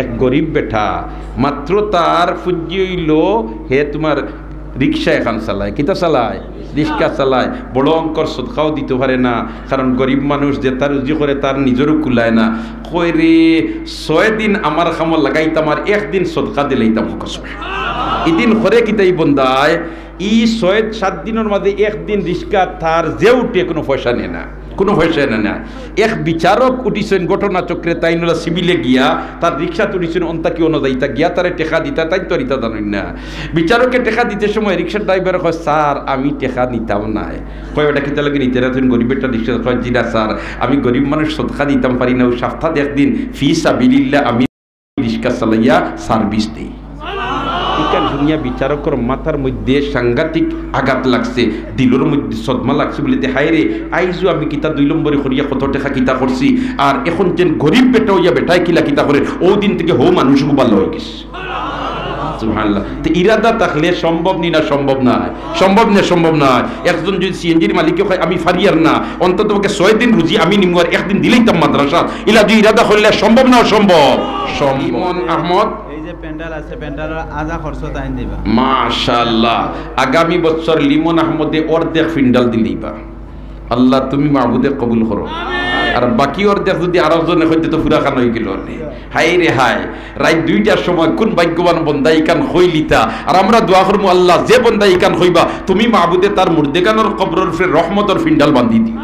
এক গরিব বেটা মাত্র তার ফুজি হইল হে তোমার রিক্সা এখন চালায়, কিতা চালায়, রিক্সা চালায়, বড় অঙ্কর সদকাও দিতে পারে না, কারণ গরিব মানুষ যে তার রুজি করে তার নিজেরও কুলায় না। কই রে 6 দিন আমার খামল লাগাইতাম আর একদিন সদকা দিলেইতাম কসম। এদিন করে কিতাই বন্দায় ই 6-7 দিনের মাঝে একদিন রিক্সা তার যে উঠে কোনো পয়সা নেয় না, কোনো পয়সা নেয় না। এক বিচারক উঠিছেন ঘটনা চক্রে, তাই নলা সিভিলে গিয়া তার রিক্সা তুলিছেন অন্তাকি অনুযায়ীতা গিয়া তারে টেকা দিতা, তাই তরিতা জানেন না। বিচারকে টেকা দিতে সময় রিক্সার ড্রাইভার কয় স্যার আমি টেকা নিতাম না। কয় ওটা কিতা লাগে নিতে না, তুমি গরিবেরটা রিক্সা কয় জিরা স্যার আমি গরিব মানুষ সদকা দিতাম পারি না, ওই সপ্তাহে একদিন ফি সাবিলিল্লাহ আমি রিক্সা চালাইয়া সার্ভিস দিই। ইকান দুনিয়া বিচারকর মাথার মধ্যে সাংঘাতিক আঘাত লাগছে, দিলর মধ্যে সদমা লাগছে বলে হায় রে আইজু আমি কিতা 2 নম্বরে করিয়া কত টাকা কিতা করছি, আর এখন যেন গরিব বেটা হইয়া বেটাই কিলা কিতা করে ও দিন থেকে হো মানুষ ভালো হয়ে গেছে। সুবহানাল্লাহ। তো ইরাদা থাকলে সম্ভব নি না, সম্ভব না, সম্ভব না, সম্ভব না। একজন যদি সিএনজির মালিককে কয় আমি ফারিয়ার না, অন্তত তোমাকে 6 দিন রুজি আমি নিমু আর একদিন দিলেইতাম মাদ্রাসা, ইলা যদি ইরাদা করলে সম্ভব না, অসম্ভব। ইমন আহমদ পেন্ডাল আছে, পেন্ডালের আধা খরচ তাই দিবা মাশাআল্লাহ। আগামী বছর লিমন আহমদে অর্ধেক ফিন্ডাল দিলেইবা। আল্লাহ তুমি মাহবুদে কবুল করো। আর বাকি অর্ধেক যদি আরো জনে হইতে তো পুরা খান হয়ে গেল। হাই রে হাই, রাত 2টার সময় কোন ভাগ্যবান বন্দা ইকান হইলিতা। আর আমরা দোয়া করবো আল্লাহ যে বন্দা ইকান হইবা তুমি মাহবুদে তার মুর্দেগানোর কবরের রহমতের ফিন্ডাল বান্ধি দিও।